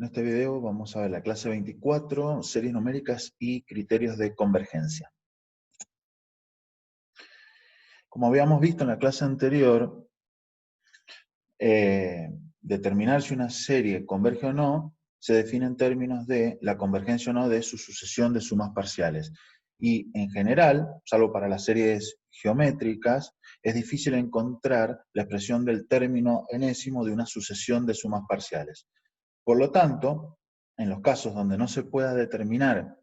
En este video vamos a ver la clase 24, series numéricas y criterios de convergencia. Como habíamos visto en la clase anterior, determinar si una serie converge o no se define en términos de la convergencia o no de su sucesión de sumas parciales. Y en general, salvo para las series geométricas, es difícil encontrar la expresión del término enésimo de una sucesión de sumas parciales. Por lo tanto, en los casos donde no se pueda determinar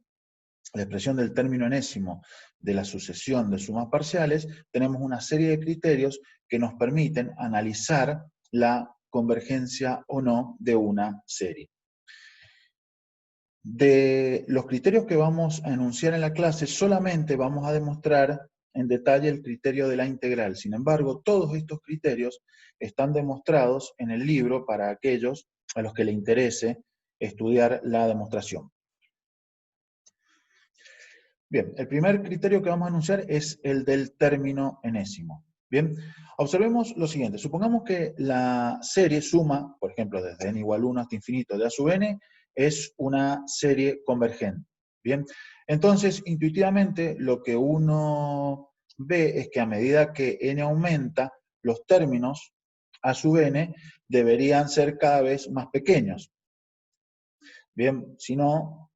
la expresión del término enésimo de la sucesión de sumas parciales, tenemos una serie de criterios que nos permiten analizar la convergencia o no de una serie. De los criterios que vamos a enunciar en la clase, solamente vamos a demostrar en detalle el criterio de la integral. Sin embargo, todos estos criterios están demostrados en el libro para aquellos a los que le interese estudiar la demostración. Bien, el primer criterio que vamos a anunciar es el del término enésimo. Bien, observemos lo siguiente. Supongamos que la serie suma, por ejemplo, desde n igual 1 hasta infinito de a sub n, es una serie convergente. Bien, entonces, intuitivamente, lo que uno ve es que a medida que n aumenta, los términos a sub n deberían ser cada vez más pequeños. Bien, si no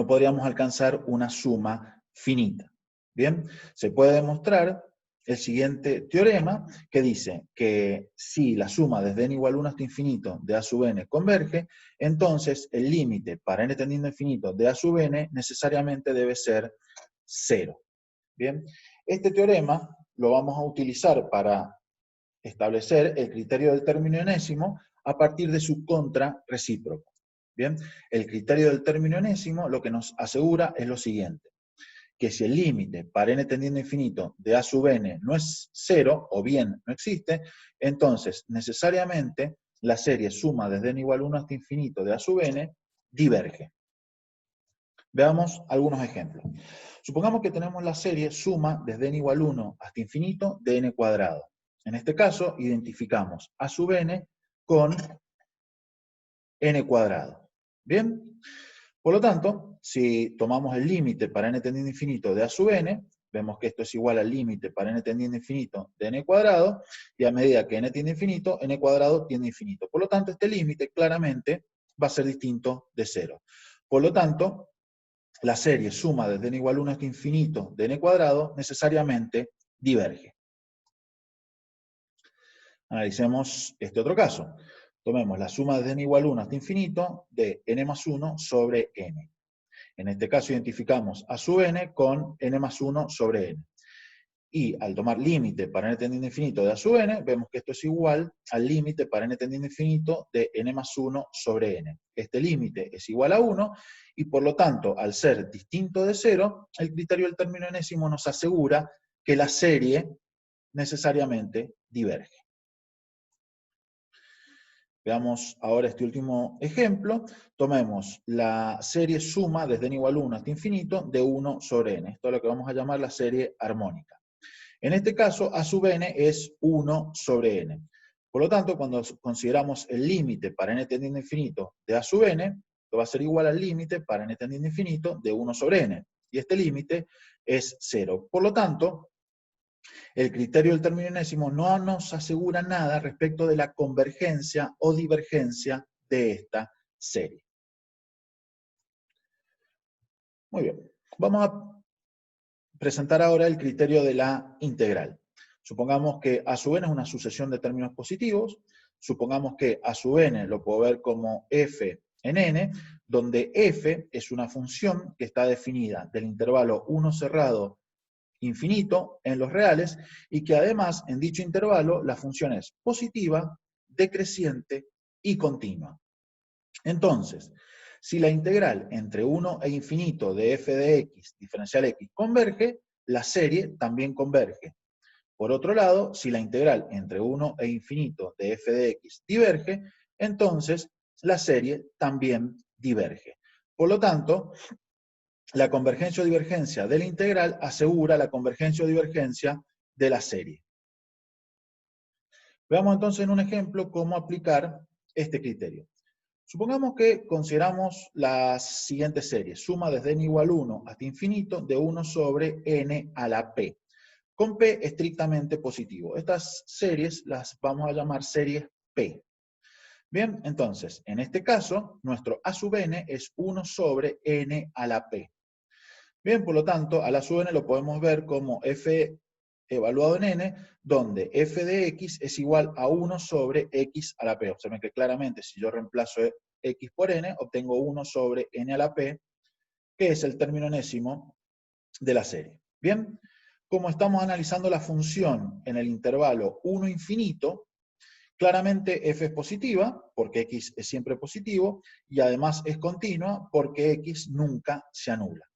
podríamos alcanzar una suma finita. Bien, se puede demostrar el siguiente teorema que dice que si la suma desde n igual 1 hasta infinito de a sub n converge, entonces el límite para n tendiendo a infinito de a sub n necesariamente debe ser 0. Bien, este teorema lo vamos a utilizar para establecer el criterio del término enésimo a partir de su contrarrecíproco. Bien, el criterio del término enésimo lo que nos asegura es lo siguiente, que si el límite para n tendiendo a infinito de a sub n no es 0, o bien no existe, entonces necesariamente la serie suma desde n igual 1 hasta infinito de a sub n diverge. Veamos algunos ejemplos. Supongamos que tenemos la serie suma desde n igual 1 hasta infinito de n cuadrado. En este caso, identificamos a sub n con n cuadrado. ¿Bien? Por lo tanto, si tomamos el límite para n tendiendo a infinito de a sub n, vemos que esto es igual al límite para n tendiendo a infinito de n cuadrado, y a medida que n tiende a infinito, n cuadrado tiende a infinito. Por lo tanto, este límite claramente va a ser distinto de 0. Por lo tanto, la serie suma desde n igual 1 hasta infinito de n cuadrado necesariamente diverge. Analicemos este otro caso. Tomemos la suma desde n igual 1 hasta infinito de n más 1 sobre n. En este caso identificamos a sub n con n más 1 sobre n. Y al tomar límite para n tendiendo a infinito de a sub n, vemos que esto es igual al límite para n tendiendo a infinito de n más 1 sobre n. Este límite es igual a 1, y por lo tanto, al ser distinto de 0, el criterio del término enésimo nos asegura que la serie necesariamente diverge. Veamos ahora este último ejemplo. Tomemos la serie suma desde n igual 1 hasta infinito de 1 sobre n. Esto es lo que vamos a llamar la serie armónica. En este caso, a sub n es 1 sobre n. Por lo tanto, cuando consideramos el límite para n tendiendo a infinito de a sub n, esto va a ser igual al límite para n tendiendo a infinito de 1 sobre n. Y este límite es 0. Por lo tanto, el criterio del término enésimo no nos asegura nada respecto de la convergencia o divergencia de esta serie. Muy bien. Vamos a presentar ahora el criterio de la integral. Supongamos que a sub n es una sucesión de términos positivos. Supongamos que a sub n lo puedo ver como f en n, donde f es una función que está definida del intervalo 1 cerrado infinito en los reales, y que además en dicho intervalo la función es positiva, decreciente y continua. Entonces, si la integral entre 1 e infinito de f de x diferencial x converge, la serie también converge. Por otro lado, si la integral entre 1 e infinito de f de x diverge, entonces la serie también diverge. Por lo tanto, la convergencia o divergencia de la integral asegura la convergencia o divergencia de la serie. Veamos entonces en un ejemplo cómo aplicar este criterio. Supongamos que consideramos las siguientes series. Suma desde n igual 1 hasta infinito de 1 sobre n a la p. Con p estrictamente positivo. Estas series las vamos a llamar series p. Bien, entonces, en este caso, nuestro a sub n es 1 sobre n a la p. Bien, por lo tanto, a la sub n lo podemos ver como f evaluado en n, donde f de x es igual a 1 sobre x a la p. Observen que claramente, si yo reemplazo x por n, obtengo 1 sobre n a la p, que es el término enésimo de la serie. Bien, como estamos analizando la función en el intervalo 1 infinito, claramente f es positiva, porque x es siempre positivo, y además es continua, porque x nunca se anula.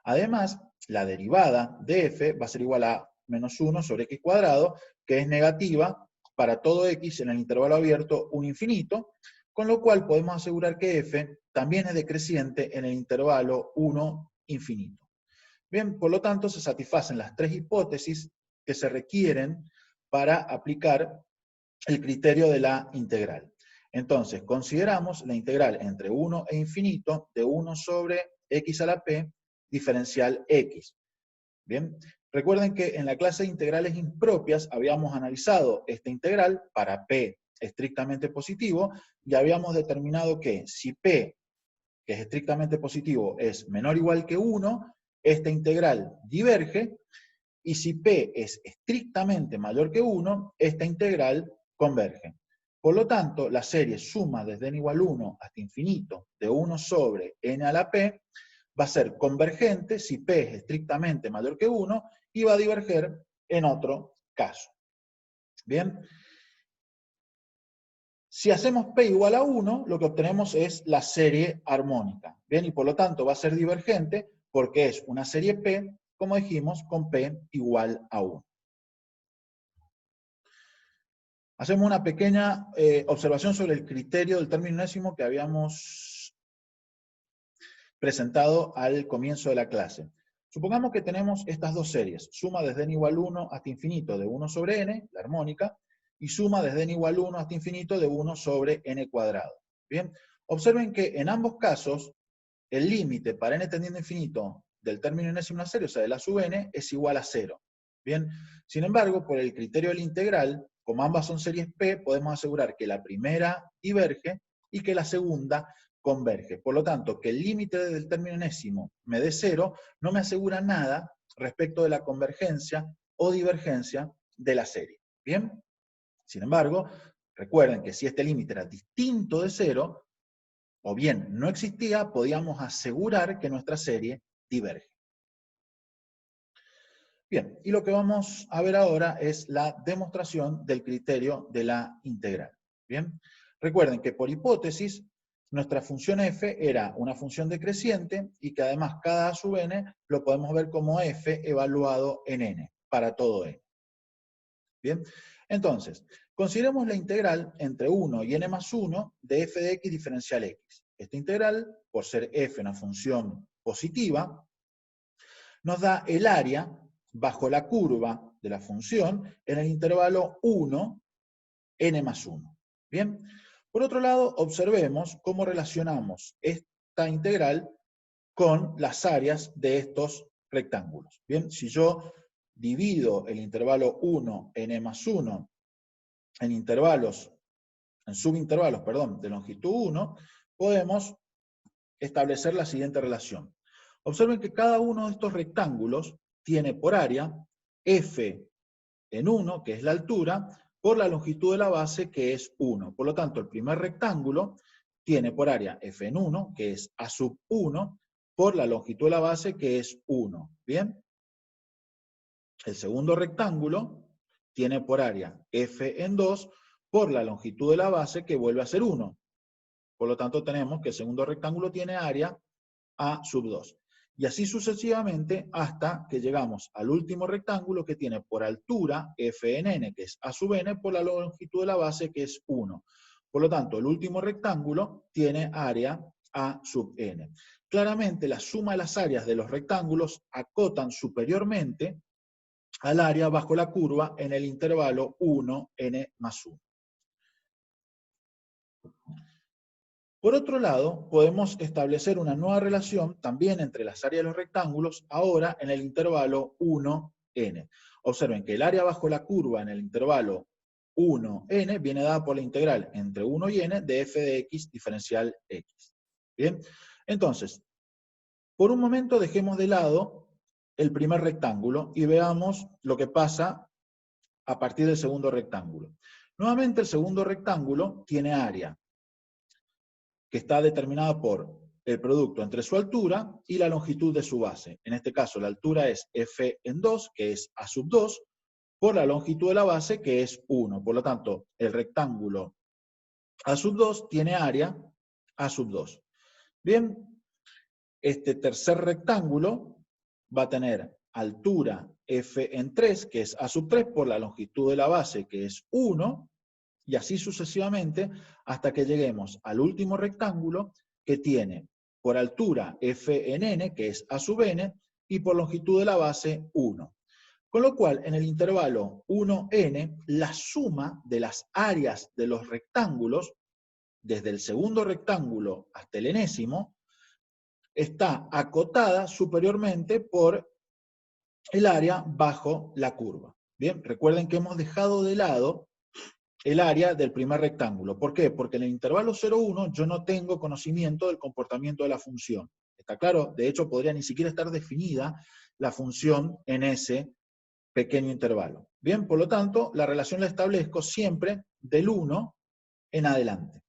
Además, la derivada de f va a ser igual a menos 1 sobre x cuadrado, que es negativa para todo x en el intervalo abierto 1 infinito, con lo cual podemos asegurar que f también es decreciente en el intervalo 1 infinito. Bien, por lo tanto, se satisfacen las tres hipótesis que se requieren para aplicar el criterio de la integral. Entonces, consideramos la integral entre 1 e infinito de 1 sobre x a la p diferencial x. Bien, recuerden que en la clase de integrales impropias habíamos analizado esta integral para p estrictamente positivo y habíamos determinado que si p, que es estrictamente positivo, es menor o igual que 1, esta integral diverge, y si p es estrictamente mayor que 1, esta integral converge. Por lo tanto, la serie suma desde n igual 1 hasta infinito de 1 sobre n a la p va a ser convergente si p es estrictamente mayor que 1 y va a diverger en otro caso. Bien. Si hacemos p igual a 1, lo que obtenemos es la serie armónica. Bien, y por lo tanto va a ser divergente porque es una serie p, como dijimos, con p igual a 1. Hacemos una pequeña observación sobre el criterio del término enésimo que habíamos presentado al comienzo de la clase. Supongamos que tenemos estas dos series, suma desde n igual 1 hasta infinito de 1 sobre n, la armónica, y suma desde n igual 1 hasta infinito de 1 sobre n cuadrado. Bien, observen que en ambos casos, el límite para n tendiendo a infinito del término enésimo de una serie, o sea, de la sub n, es igual a 0. Bien, sin embargo, por el criterio de la integral, como ambas son series p, podemos asegurar que la primera diverge y que la segunda converge. Por lo tanto, que el límite del término enésimo me dé 0, no me asegura nada respecto de la convergencia o divergencia de la serie. Bien, sin embargo, recuerden que si este límite era distinto de 0, o bien no existía, podíamos asegurar que nuestra serie diverge. Bien, y lo que vamos a ver ahora es la demostración del criterio de la integral. Bien, recuerden que por hipótesis, nuestra función f era una función decreciente y que además cada a sub n lo podemos ver como f evaluado en n, para todo n. Bien, entonces, consideremos la integral entre 1 y n más 1 de f de x diferencial x. Esta integral, por ser f una función positiva, nos da el área bajo la curva de la función en el intervalo 1, n más 1. Bien, por otro lado, observemos cómo relacionamos esta integral con las áreas de estos rectángulos. Bien, si yo divido el intervalo 1, n más 1, en subintervalos, perdón, de longitud 1, podemos establecer la siguiente relación. Observen que cada uno de estos rectángulos tiene por área f en 1, que es la altura, por la longitud de la base, que es 1. Por lo tanto, el primer rectángulo tiene por área f en 1, que es a sub 1, por la longitud de la base, que es 1. ¿Bien? El segundo rectángulo tiene por área f en 2, por la longitud de la base, que vuelve a ser 1. Por lo tanto, tenemos que el segundo rectángulo tiene área a sub 2. Y así sucesivamente hasta que llegamos al último rectángulo que tiene por altura f en n, que es a sub n, por la longitud de la base, que es 1. Por lo tanto, el último rectángulo tiene área a sub n. Claramente, la suma de las áreas de los rectángulos acotan superiormente al área bajo la curva en el intervalo 1, n más 1. Por otro lado, podemos establecer una nueva relación también entre las áreas de los rectángulos, ahora en el intervalo 1n. Observen que el área bajo la curva en el intervalo 1n viene dada por la integral entre 1 y n de f de x diferencial x. ¿Bien? Entonces, por un momento dejemos de lado el primer rectángulo y veamos lo que pasa a partir del segundo rectángulo. Nuevamente el segundo rectángulo tiene área, que está determinada por el producto entre su altura y la longitud de su base. En este caso la altura es f en 2, que es a sub 2, por la longitud de la base, que es 1. Por lo tanto, el rectángulo a sub 2 tiene área a sub 2. Bien, este tercer rectángulo va a tener altura f en 3, que es a sub 3, por la longitud de la base, que es 1, y así sucesivamente hasta que lleguemos al último rectángulo, que tiene por altura f en n, que es a sub n, y por longitud de la base 1. Con lo cual, en el intervalo 1n, la suma de las áreas de los rectángulos, desde el segundo rectángulo hasta el enésimo, está acotada superiormente por el área bajo la curva. Bien, recuerden que hemos dejado de lado el área del primer rectángulo. ¿Por qué? Porque en el intervalo 0,1 yo no tengo conocimiento del comportamiento de la función. ¿Está claro? De hecho, podría ni siquiera estar definida la función en ese pequeño intervalo. Bien, por lo tanto, la relación la establezco siempre del 1 en adelante.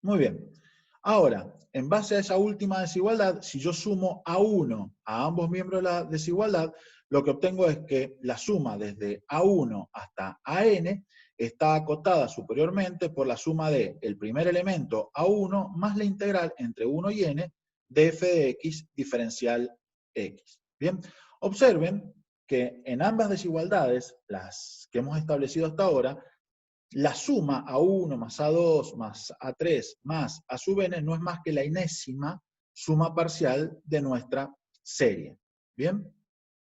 Muy bien. Ahora, en base a esa última desigualdad, si yo sumo A1 a ambos miembros de la desigualdad, lo que obtengo es que la suma desde A1 hasta AN está acotada superiormente por la suma de el primer elemento A1 más la integral entre 1 y n de f de x diferencial x. Bien, observen que en ambas desigualdades, las que hemos establecido hasta ahora, la suma A1 más A2 más A3 más A sub n no es más que la enésima suma parcial de nuestra serie. ¿Bien?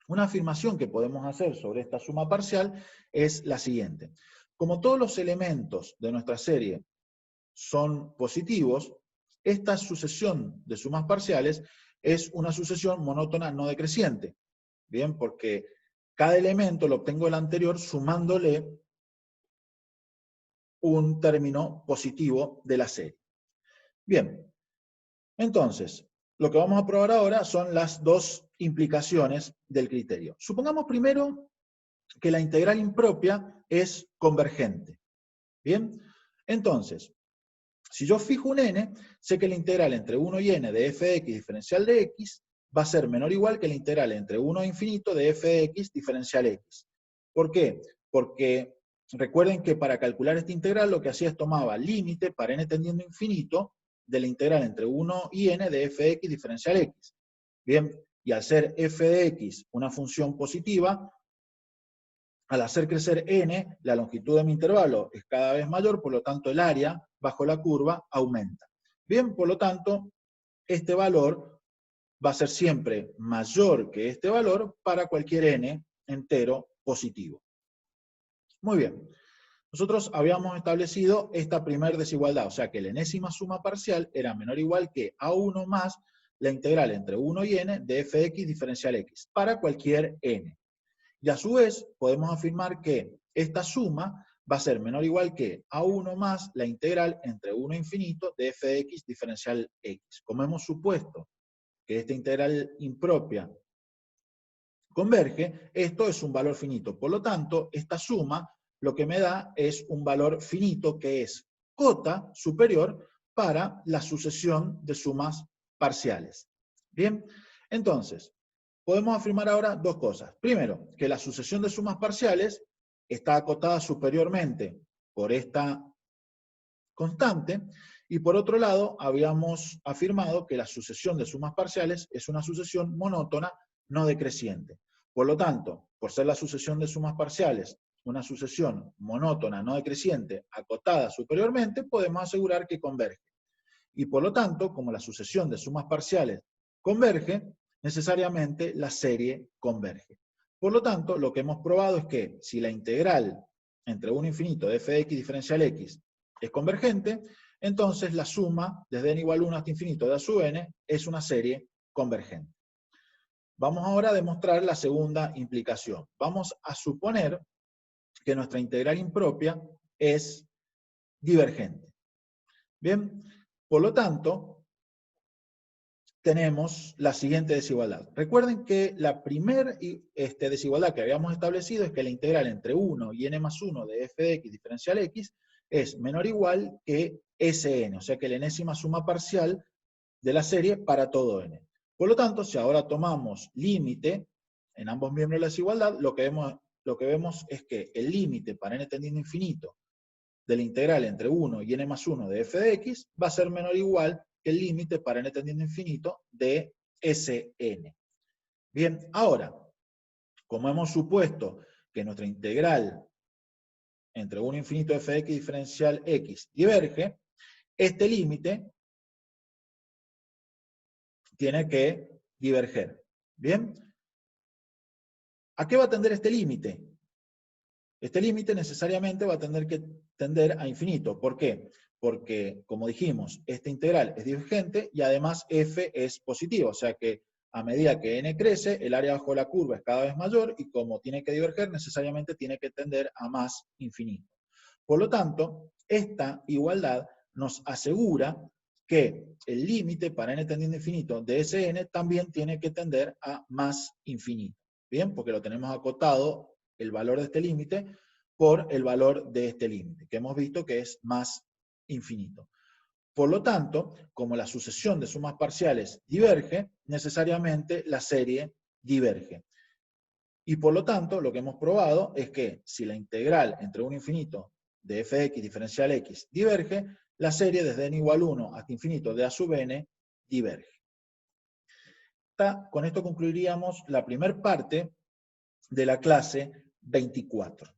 Una afirmación que podemos hacer sobre esta suma parcial es la siguiente. Como todos los elementos de nuestra serie son positivos, esta sucesión de sumas parciales es una sucesión monótona no decreciente. Bien, porque cada elemento lo obtengo del anterior sumándole un término positivo de la serie. Bien, entonces, lo que vamos a probar ahora son las dos implicaciones del criterio. Supongamos primero que la integral impropia es convergente. Bien, entonces, si yo fijo un n, sé que la integral entre 1 y n de f de x diferencial de x va a ser menor o igual que la integral entre 1 e infinito de f de x diferencial x. ¿Por qué? Porque recuerden que para calcular esta integral lo que hacía es tomaba límite para n tendiendo a infinito de la integral entre 1 y n de f de x diferencial x. Bien, y al ser f de x una función positiva, al hacer crecer n, la longitud de mi intervalo es cada vez mayor, por lo tanto el área bajo la curva aumenta. Bien, por lo tanto, este valor va a ser siempre mayor que este valor para cualquier n entero positivo. Muy bien. Nosotros habíamos establecido esta primera desigualdad, o sea que la enésima suma parcial era menor o igual que A1 más la integral entre 1 y n de f de x diferencial x, para cualquier n. Y a su vez, podemos afirmar que esta suma va a ser menor o igual que A1 más la integral entre 1 e infinito de f de x diferencial x. Como hemos supuesto que esta integral impropia converge, esto es un valor finito. Por lo tanto, esta suma lo que me da es un valor finito que es cota superior para la sucesión de sumas parciales. Bien, entonces, podemos afirmar ahora dos cosas. Primero, que la sucesión de sumas parciales está acotada superiormente por esta constante, y por otro lado, habíamos afirmado que la sucesión de sumas parciales es una sucesión monótona no decreciente. Por lo tanto, por ser la sucesión de sumas parciales una sucesión monótona no decreciente acotada superiormente, podemos asegurar que converge. Y por lo tanto, como la sucesión de sumas parciales converge, necesariamente la serie converge. Por lo tanto, lo que hemos probado es que si la integral entre 1 e infinito de f de x diferencial x es convergente, entonces la suma desde n igual 1 hasta infinito de a sub n es una serie convergente. Vamos ahora a demostrar la segunda implicación. Vamos a suponer que nuestra integral impropia es divergente. Bien, por lo tanto, tenemos la siguiente desigualdad. Recuerden que la primera desigualdad que habíamos establecido es que la integral entre 1 y n más 1 de f de x diferencial x es menor o igual que Sn, o sea que la enésima suma parcial de la serie para todo n. Por lo tanto, si ahora tomamos límite en ambos miembros de la desigualdad, lo que vemos es que el límite para n tendiendo a infinito de la integral entre 1 y n más 1 de f de x va a ser menor o igual que el límite para n tendiendo a infinito de Sn. Bien, ahora, como hemos supuesto que nuestra integral entre 1 e infinito de f de x diferencial x diverge, este límite tiene que diverger. ¿Bien? ¿A qué va a tender este límite? Este límite necesariamente va a tener que tender a infinito. ¿Por qué? Porque, como dijimos, esta integral es divergente y además f es positivo, o sea que a medida que n crece, el área bajo la curva es cada vez mayor y como tiene que diverger, necesariamente tiene que tender a más infinito. Por lo tanto, esta igualdad nos asegura que el límite para n tendiendo a infinito de Sn también tiene que tender a más infinito. Bien, porque lo tenemos acotado el valor de este límite por el valor de este límite, que hemos visto que es más infinito. Por lo tanto, como la sucesión de sumas parciales diverge, necesariamente la serie diverge. Y por lo tanto, lo que hemos probado es que si la integral entre 1 e infinito de f de x diferencial x diverge, la serie desde n igual 1 hasta infinito de a sub n diverge. Con esto concluiríamos la primera parte de la clase 24.